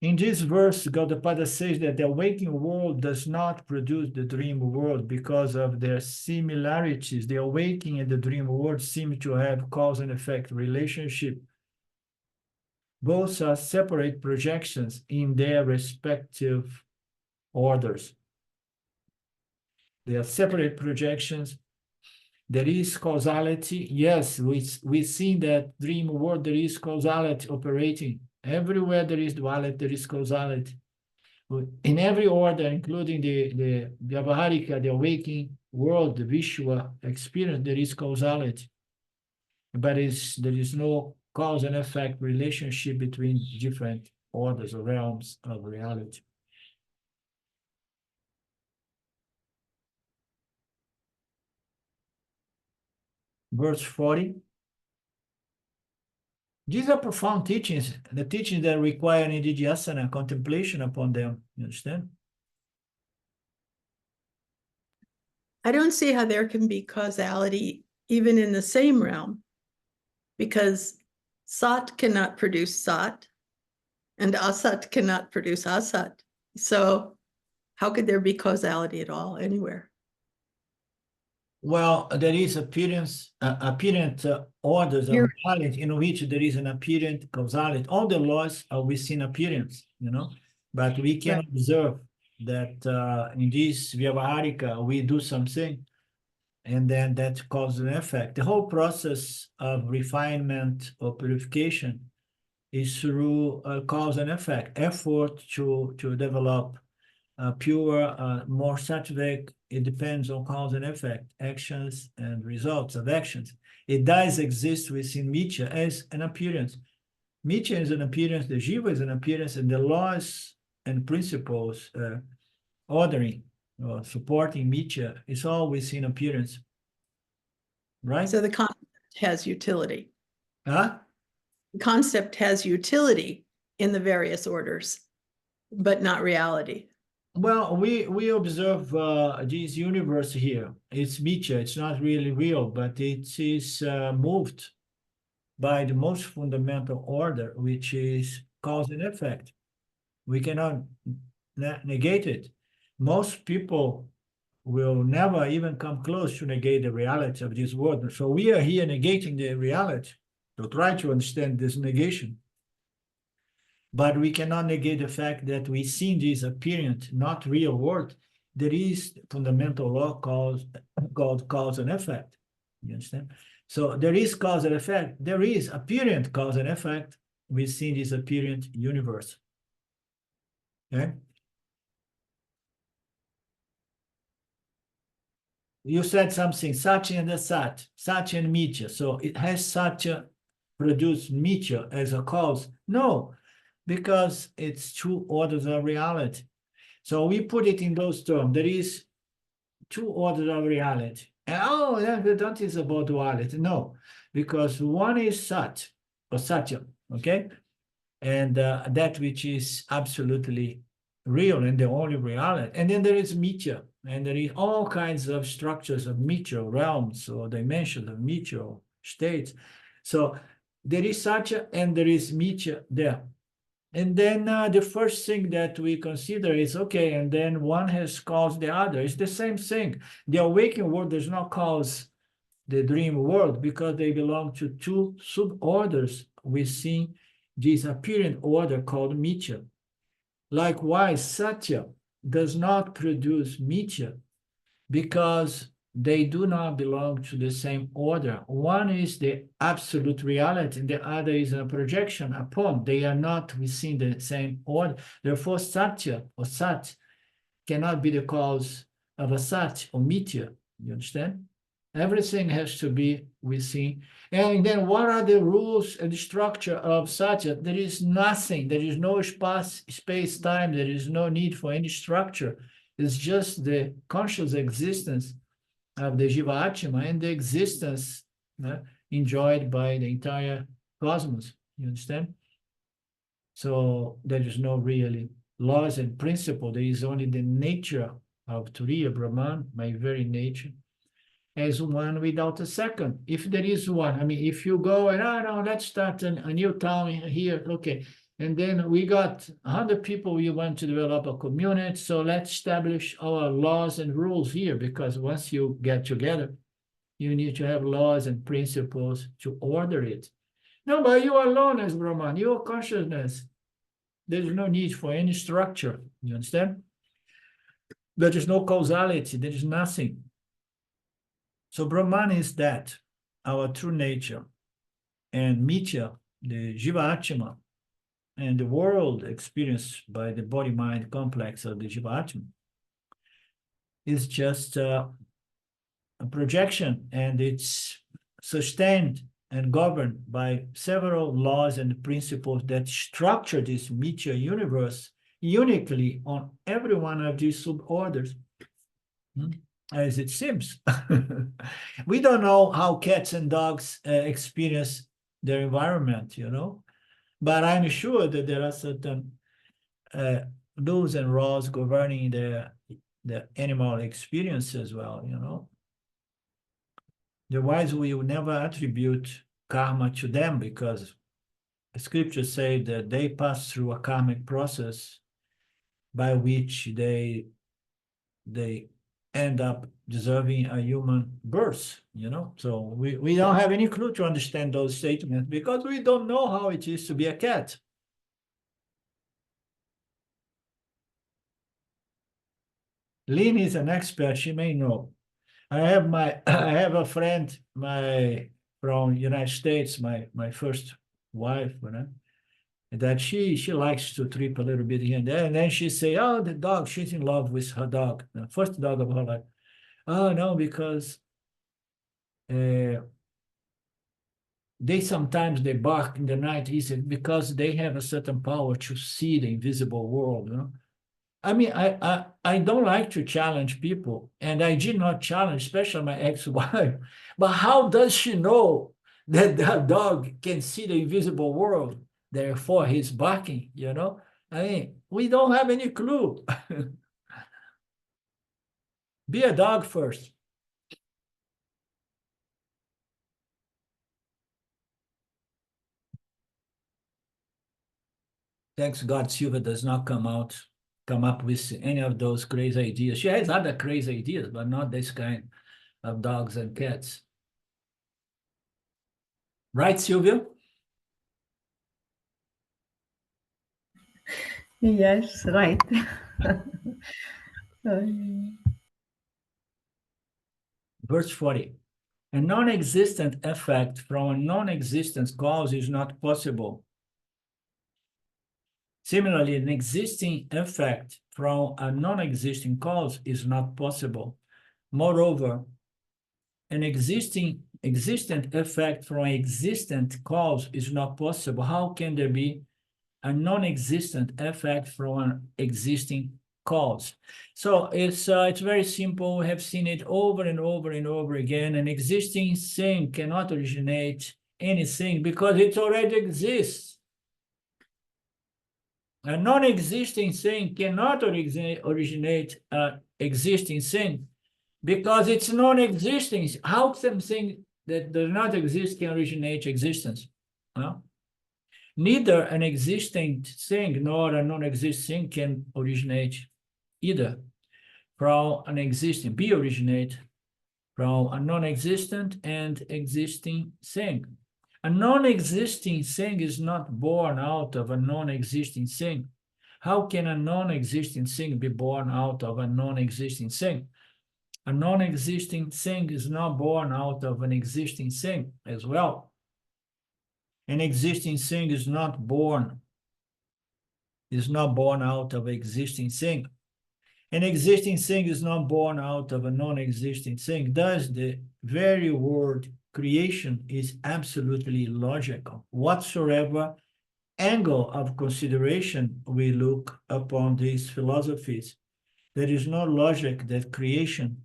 In this verse, Gaudapada says that the waking world does not produce the dream world because of their similarities. The awakening and the dream world seem to have cause and effect relationship. Both are separate projections in their respective orders. They are separate projections. There is causality. Yes, we see that dream world, there is causality operating. Everywhere there is duality, there is causality. In every order, including the Vyavaharika, the awakening world, the Vishwa experience, there is causality. But there is no cause and effect relationship between different orders or realms of reality. Verse 40. These are profound teachings, the teachings that require nididhyasana, contemplation upon them. You understand? I don't see how there can be causality even in the same realm, because Sat cannot produce Sat, and Asat cannot produce Asat. So how could there be causality at all anywhere? Well, there is apparent orders of reality in which there is an apparent causality. All the laws are within appearance, but we can observe that in this Vyavaharika, we do something, and then that causes an effect. The whole process of refinement or purification is through cause and effect, effort to develop pure, more sattvic. It depends on cause and effect, actions and results of actions. It does exist within Mithya as an appearance. Mithya is an appearance, the Jiva is an appearance, and the laws and principles ordering or supporting Mithya is always in appearance. Right? So the concept has utility. Huh? The concept has utility in the various orders, but not reality. Well, we observe this universe here. It's Mithya, it's not really real, but it is moved by the most fundamental order, which is cause and effect. We cannot negate it. Most people will never even come close to negate the reality of this world. So we are here negating the reality to try to understand this negation. But we cannot negate the fact that we see in this apparent, not real world, there is fundamental law called cause and effect. You understand? So there is cause and effect. There is apparent cause and effect within this apparent universe. Okay? You said something, Satya and Asat, Satya and Mithya. So it has Satya produced Mithya as a cause? No, because it's two orders of reality. So we put it in those terms. There is two orders of reality. And oh, that is about duality. No, because one is Sat or Satya, okay? And that which is absolutely real and the only reality. And then there is Mithya, and there is all kinds of structures of Mithya, realms or dimensions of Mithya states. So there is Satya and there is Mithya there. And then the first thing that we consider is, okay, and then one has caused the other. It's the same thing. The awakened world does not cause the dream world because they belong to two suborders within this apparent order called Mithya. Likewise, Satya does not produce Mithya because they do not belong to the same order. One is the absolute reality, and the other is a projection upon. They are not within the same order. Therefore, Satya or Sat cannot be the cause of a Sat or Mithya. You understand? Everything has to be within. And then what are the rules and the structure of Satya? There is nothing. There is no space, time. There is no need for any structure. It's just the conscious existence of the Jiva Atma and the existence enjoyed by the entire cosmos. You understand? So there is no really laws and principle. There is only the nature of Turiya Brahman, my very nature, as one without a second. If there is one, I mean, if you go and, no, let's start a new town here, okay. And then we got 100 people, we want to develop a community, so let's establish our laws and rules here, because once you get together, you need to have laws and principles to order it. No, but you are alone as Brahman, your consciousness. There is no need for any structure, you understand? There is no causality, there is nothing. So Brahman is that, our true nature, and Mithya, the Jiva Atma, and the world experienced by the body-mind complex of the Jiva Atma is just a projection, and it's sustained and governed by several laws and principles that structure this Mithya universe uniquely on every one of these suborders. As it seems. We don't know how cats and dogs experience their environment, you know, but I'm sure that there are certain rules and laws governing the animal experience as well, you know. Otherwise, we will never attribute karma to them, because the scriptures say that they pass through a karmic process by which they end up deserving a human birth, you know. So we don't have any clue to understand those statements because we don't know how it is to be a cat. Lynn is an expert, she may know. I have a friend, from United States, my first wife, you know, that she likes to trip a little bit here and there, and then she say, oh, the dog, she's in love with her dog, the first dog of her life. Oh no, because they sometimes they bark in the night, is it because they have a certain power to see the invisible world, you know? I mean, I don't like to challenge people, and I did not challenge, especially my ex-wife. But how does she know that that dog can see the invisible world? Therefore, he's barking, you know? I mean, we don't have any clue. Be a dog first. Thanks God, Silva does not come up with any of those crazy ideas. She has other crazy ideas, but not this kind of dogs and cats. Right, Sylvia? Yes, right. Verse 40. A non-existent effect from a non-existent cause is not possible. Similarly, an existing effect from a non-existing cause is not possible. Moreover, an existent effect from an existent cause is not possible. How can there be a non-existent effect from an existing cause? So it's very simple. We have seen it over and over and over again. An existing thing cannot originate anything because it already exists. A non-existing thing cannot originate an existing thing because it's non-existing. How something that does not exist can originate existence? Well, neither an existing thing nor a non-existing thing can originate either from an existing, be originate from a non-existent and existing thing. A non-existing thing is not born out of a non-existing thing. How can a non-existing thing be born out of a non-existing thing? A non-existing thing is not born out of an existing thing as well. An existing thing is not born out of existing thing. An existing thing is not born out of a non-existing thing. Thus, the very word creation is absolutely logical. Whatsoever angle of consideration we look upon these philosophies, there is no logic that creation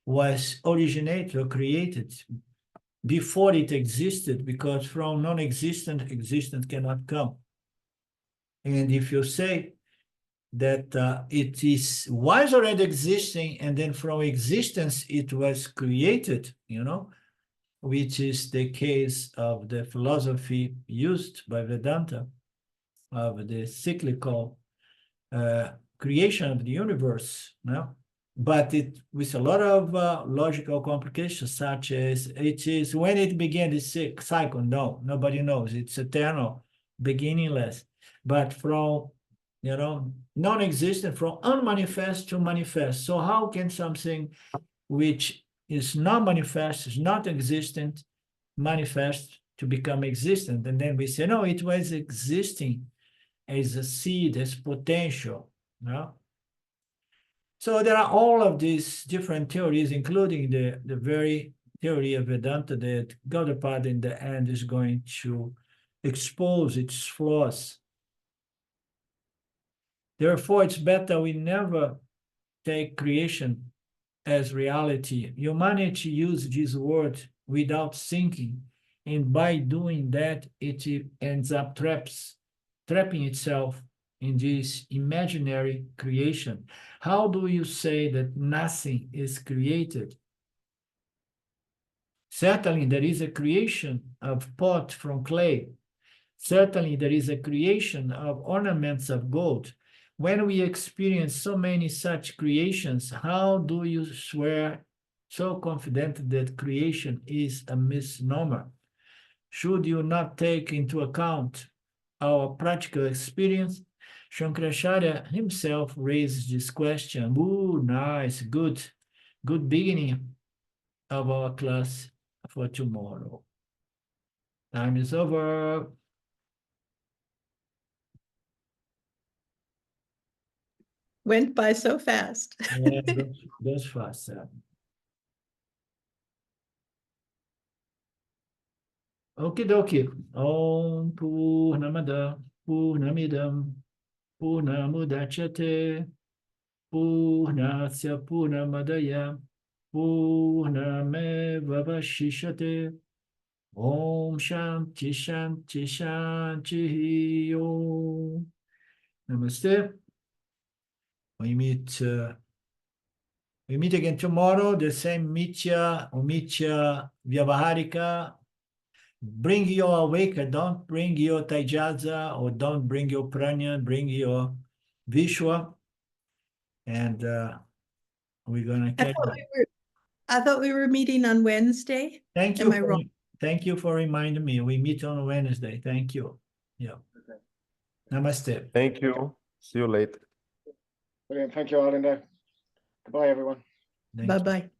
was originated or created before it existed, because from non-existent, existence cannot come. And if you say that was already existing, and then from existence it was created, you know, which is the case of the philosophy used by Vedanta of the cyclical creation of the universe, no? But it with a lot of logical complications, such as it is when it began this cycle. No, nobody knows. It's eternal, beginningless. But from non-existent, from unmanifest to manifest. So how can something which is not manifest, is not existent, manifest to become existent? And then we say, no, it was existing as a seed, as potential. No? So there are all of these different theories, including the very theory of Vedanta that Gaudapada in the end is going to expose its flaws. Therefore, it's better we never take creation as reality. Humanity uses this word without thinking, and by doing that, it ends up trapping itself in this imaginary creation. How do you say that nothing is created? Certainly, there is a creation of pot from clay. Certainly, there is a creation of ornaments of gold. When we experience so many such creations, how do you swear so confident that creation is a misnomer? Should you not take into account our practical experience? Shankaracharya himself raised this question. Ooh, nice, good beginning of our class for tomorrow. Time is over. Went by so fast. Yeah, goes fast. Okie dokie. Om Purnamada Purnamidam Purnamudachyate Purnasya Purnamadaya Purnameva Vashishate Om Shanti Shanti Shanti Om. Namaste. We meet again tomorrow, the same Mitya, Umitya, Vyavaharika. Bring your awake, don't bring your Taijaza or don't bring your Pranya, bring your Vishwa. And we're gonna catch up. I thought we were meeting on Wednesday. Thank Am you. I wrong? Thank you for reminding me. We meet on Wednesday. Thank you. Yeah. Namaste. Thank you. See you later. Brilliant. Thank you, Arlindo. Goodbye, everyone. Thank you. Bye-bye.